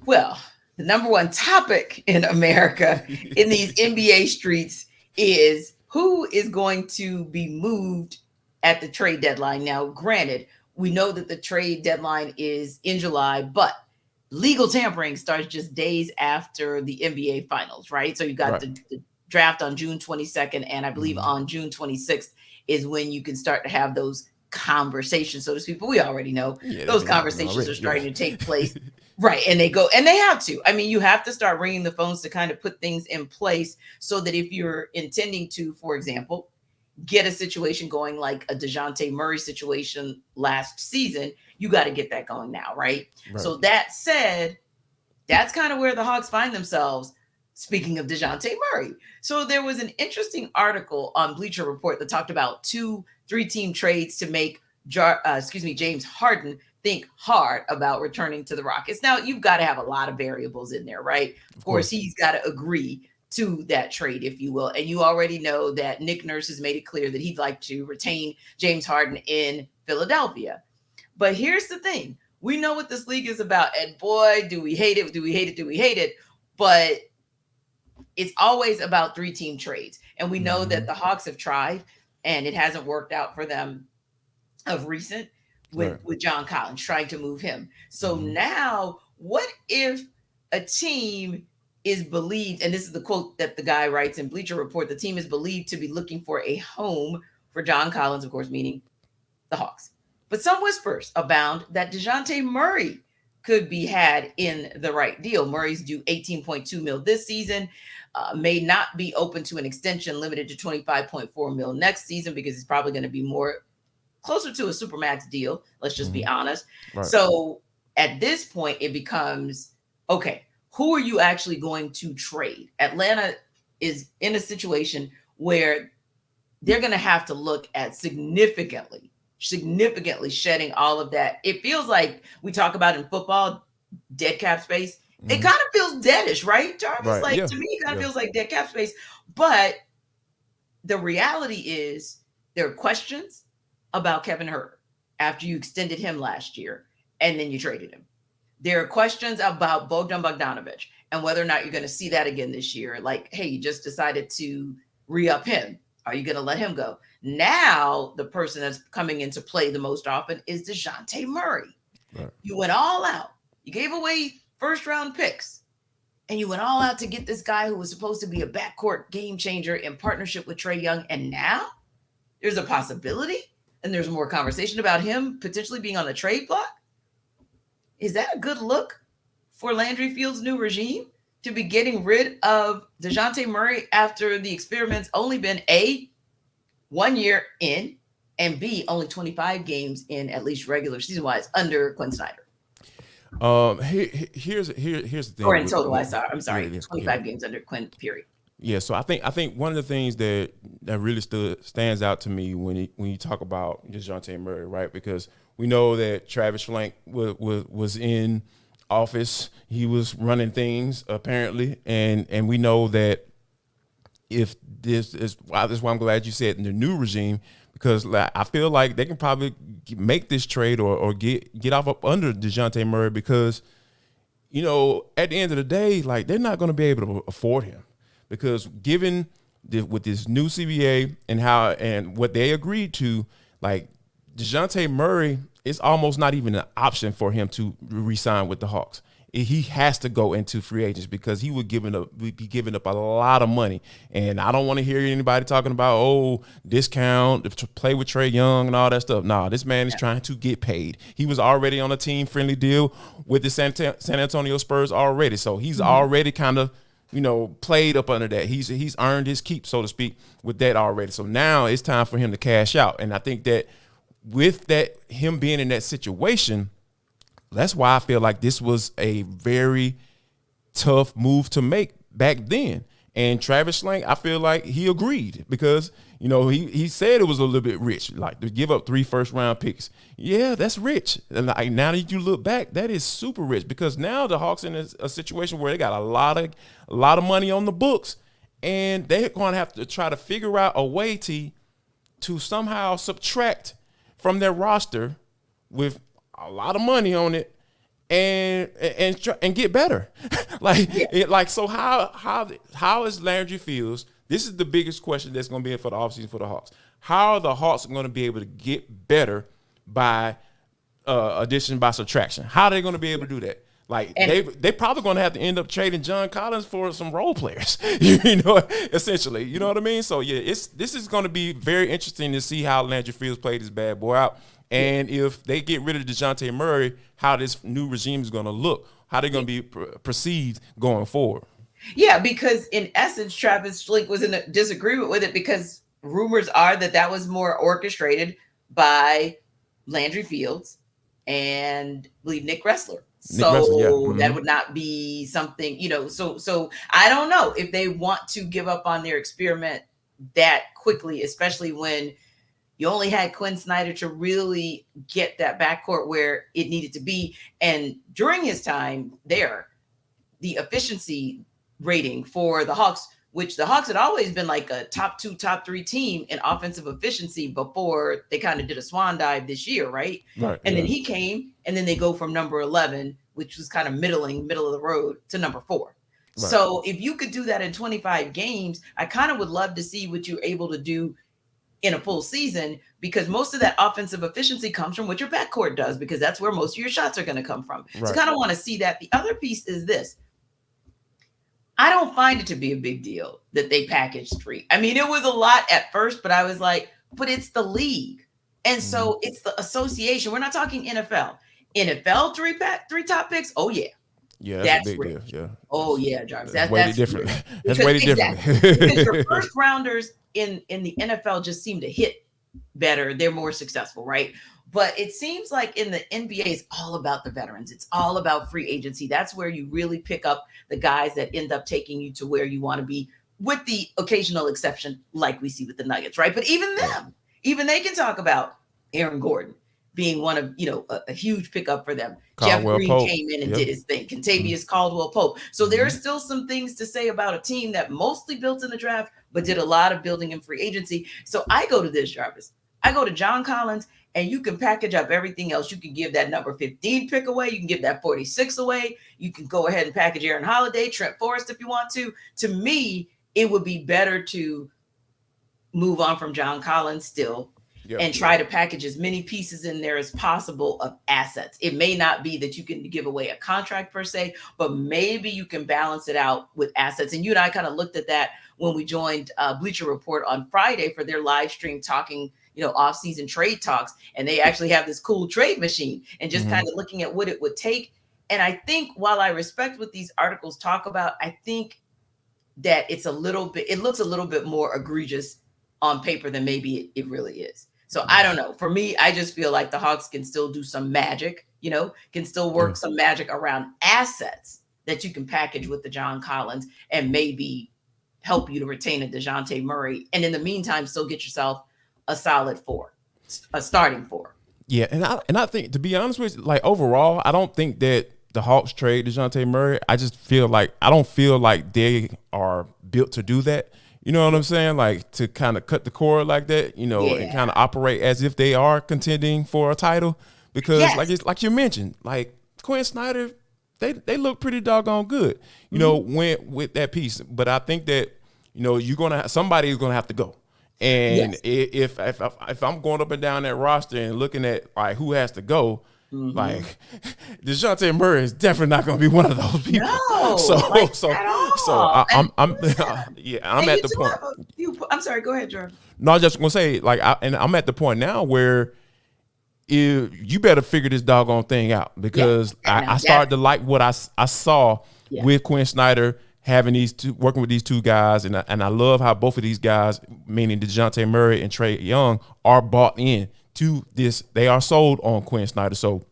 Well, the number one topic in America in these NBA streets is who is going to be moved at the trade deadline. Now, granted, we know that the trade deadline is in July, but legal tampering starts just days after the NBA finals, right? So you got Right. the draft on June 22nd, and I believe Mm-hmm. on June 26th is when you can start to have those conversations, so to speak. But we already know Yeah, they've those been happening conversations are already. Yeah. starting to take place. Right. And they have to. I mean, you have to start ringing the phones to kind of put things in place so that if you're intending to, for example, get a situation going like a Dejounte Murray situation last season, you got to get that going now, right? Right. So that said, that's kind of where the Hawks find themselves. Speaking of Dejounte Murray. So there was an interesting article on Bleacher Report that talked about 3-team trades to make James Harden think hard about returning to the Rockets. Now, you've got to have a lot of variables in there, right? Of Of course, course. he's got to agree to that trade, if you will. And you already know that Nick Nurse has made it clear that he'd like to retain James Harden in Philadelphia. But here's the thing. We know what this league is about. And boy, do we hate it. Do we hate it? Do we hate it? But it's always about 3-team trades. And we know Mm-hmm. that the Hawks have tried and it hasn't worked out for them of recent Right. with John Collins trying to move him. So Mm-hmm. now, what if a team is believed, and this is the quote that the guy writes in Bleacher Report, the team is believed to be looking for a home for John Collins, of course, meaning the Hawks. But some whispers abound that Dejounte Murray could be had in the right deal. Murray's due 18.2 mil this season, may not be open to an extension limited to 25.4 mil next season because it's probably going to be more closer to a supermax deal. Let's just Mm-hmm. be honest. Right. So at this point, it becomes okay, who are you actually going to trade? Atlanta is in a situation where they're going to have to look at significantly shedding all of that. It feels like we talk about in football, dead cap space. It Mm-hmm. kind of feels deadish, right, Jarvis? Right. Like Yeah. to me, it kind of Yeah. feels like dead cap space. But the reality is there are questions about Kevin Herter after you extended him last year and then you traded him. There are questions about Bogdan Bogdanovic and whether or not you're going to see that again this year. Like, hey, you just decided to re-up him. Are you going to let him go? Now, the person that's coming into play the most often is Dejounte Murray. Right. You went all out. You gave away first round picks and you went all out to get this guy who was supposed to be a backcourt game changer in partnership with Trae Young. And now there's a possibility and there's more conversation about him potentially being on the trade block. Is that a good look for Landry Fields' new regime to be getting rid of Dejounte Murray after the experiment's only been A, 1 year in, and B, only 25 games in, at least regular season wise, under Quin Snyder? Here's the Or thing in with total, I'm yeah, sorry, yes, go ahead. 25 games under Quin, period. Yeah, so I think one of the things that really stands out to me when you talk about Dejounte Murray, right? Because we know that Travis Schlenk was in office, he was running things apparently, and we know that if this is that's why I'm glad you said in the new regime because like, I feel like they can probably make this trade or get off up under Dejounte Murray because at the end of the day, like they're not going to be able to afford him because given with this new CBA and what they agreed to, like Dejounte Murray, it's almost not even an option for him to re-sign with the Hawks. He has to go into free agents because he would be giving up a lot of money. And I don't want to hear anybody talking about, discount, to play with Trae Young and all that stuff. Nah, this man is Yeah. trying to get paid. He was already on a team-friendly deal with the San Antonio Spurs already. So he's Mhm. already kind of, played up under that. He's earned his keep, so to speak, with that already. So now it's time for him to cash out. And I think that with that, him being in that situation, that's why I feel like this was a very tough move to make back then. And Travis Schlenk, I feel like he agreed because, he said it was a little bit rich, like to give up 3 first-round picks. Yeah, that's rich. And like, now that you look back, that is super rich because now the Hawks in a situation where they got a lot of money on the books, and they're going to have to try to figure out a way to somehow subtract from their roster with a lot of money on it and get better. Yeah. So how is Landry Fields? This is the biggest question that's going to be for the offseason for the Hawks. How are the Hawks going to be able to get better by addition by subtraction? How are they going to be able to do that? Like And they probably going to have to end up trading John Collins for some role players, essentially. You know what I mean? So yeah, this is going to be very interesting to see how Landry Fields played this bad boy out, yeah, and if they get rid of Dejounte Murray, how this new regime is going to look, how they're going to be perceived going forward. yeah, because in essence, Travis Schlenk was in a disagreement with it because rumors are that that was more orchestrated by Landry Fields and I believe Nick Ressler. Nick Wrestler, yeah. So that would not be something, so I don't know if they want to give up on their experiment that quickly, especially when you only had Quin Snyder to really get that backcourt where it needed to be. And during his time there, the efficiency rating for the Hawks, which the Hawks had always been like a top 2, top 3 team in offensive efficiency before they kind of did a swan dive this year, right? Right. And yeah. then he came, and then they go from number 11, which was kind of middle of the road, to number 4. Right. So if you could do that in 25 games, I kind of would love to see what you're able to do in a full season, because most of that offensive efficiency comes from what your backcourt does, because that's where most of your shots are going to come from. Right. So kind of want to see that. The other piece is this. I don't find it to be a big deal that they packaged 3. I mean, it was a lot at first, but I was like, but it's the league. And so it's the association. We're not talking NFL. NFL 3 top picks. Oh, yeah. Yeah, that's a big deal. Yeah. Oh, yeah, Jarvis. That's way different. That's way different. Because your first rounders in the NFL just seem to hit better. They're more successful, right? But it seems like in the NBA, it's all about the veterans. It's all about free agency. That's where you really pick up the guys that end up taking you to where you want to be, with the occasional exception like we see with the Nuggets, right? But even them, even they can talk about Aaron Gordon being one of, a huge pickup for them. Caldwell Jeff Green Pope came in and did his thing. Contavious Caldwell Pope. So there are still some things to say about a team that mostly built in the draft, but did a lot of building in free agency. So I go to this, Jarvis. I go to John Collins, and you can package up everything else. You can give that number 15 pick away. You can give that 46 away. You can go ahead and package Aaron Holiday, Trent Forrest if you want to. To me, it would be better to move on from John Collins still and try to package as many pieces in there as possible of assets. It may not be that you can give away a contract per se, but maybe you can balance it out with assets. And you and I kind of looked at that when we joined Bleacher Report on Friday for their live stream talking, off-season trade talks. And they actually have this cool trade machine and just kind of looking at what it would take. And I think while I respect what these articles talk about, I think that it looks a little bit more egregious on paper than maybe it really is. So I don't know. For me, I just feel like the Hawks can still do some magic, can still work some magic around assets that you can package with the John Collins and maybe help you to retain a Dejounte Murray. And in the meantime, still get yourself a solid 4, a starting 4. Yeah, and I think, to be honest with you, like overall, I don't think that the Hawks trade Dejounte Murray. I don't feel like they are built to do that. You know what I'm saying? Like, to kind of cut the cord like that, and kind of operate as if they are contending for a title. Because like you mentioned, like Quin Snyder, they look pretty doggone good, went with that piece. But I think that, somebody's gonna have to go. And if I'm going up and down that roster and looking at like who has to go, like Dejounte Murray is definitely not going to be one of those people. No, I'm at the point. I'm sorry. Go ahead, Jordan. No, I was just going to say, like, I'm at the point now where you better figure this doggone thing out, because I started to like what I saw with Quin Snyder having working with these 2 guys, and I love how both of these guys, meaning Dejounte Murray and Trae Young, are bought in to this. They are sold on Quin Snyder. So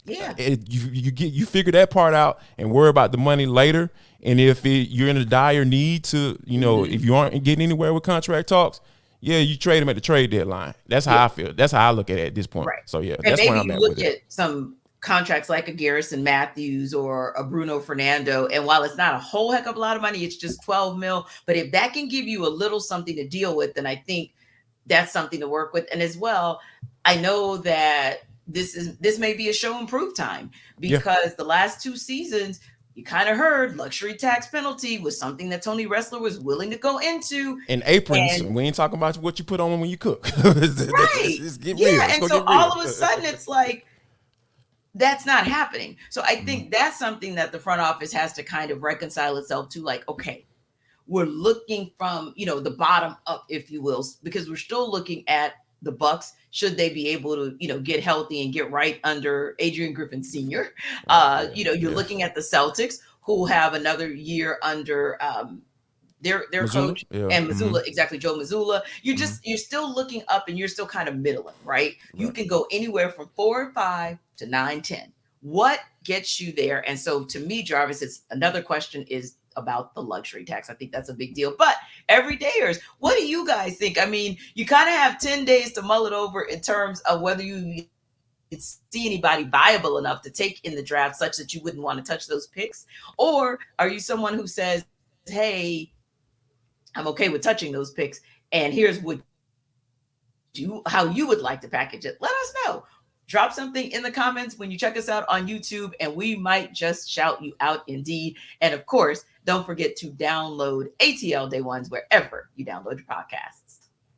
you figure that part out and worry about the money later. And if you're in a dire need to, if you aren't getting anywhere with contract talks, you trade them at the trade deadline. That's how I feel. That's how I look at it at this point. Right. So that's where I'm at with it. Look at some contracts like a Garrison Matthews or a Bruno Fernando, and while it's not a whole heck of a lot of money, it's just $12 million. But if that can give you a little something to deal with, then I think that's something to work with. And as well, I know that this may be a show and prove time, Yeah. because the last 2 seasons you kind of heard luxury tax penalty was something that Tony Wrestler was willing to go into. And aprons, And we ain't talking about what you put on when you cook. right, Let's get real. yeah, Let's and go so get all real. of a sudden it's like that's not happening. So I think that's something that the front office has to kind of reconcile itself to, like, okay, we're looking from, the bottom up, if you will, because we're still looking at the Bucks. Should they be able to, get healthy and get right under Adrian Griffin Sr.? You're Yeah. looking at the Celtics, who have another year under their Missoula. coach Yeah. and Missoula, exactly, Joe Missoula. You're still looking up, and you're still kind of middling, right? You Right. can go anywhere from 4 or 5 to 9, 10. What gets you there? And so to me, Jarvis, it's another question is about the luxury tax. I think that's a big deal. But everydayers, what do you guys think? I mean, you kind of have 10 days to mull it over in terms of whether you see anybody viable enough to take in the draft such that you wouldn't want to touch those picks. Or are you someone who says, hey, I'm okay with touching those picks, and here's what how you would like to package it? Let us know. Drop something in the comments when you check us out on YouTube, and we might just shout you out indeed. And of course, don't forget to download ATL Day Ones wherever you download your podcast.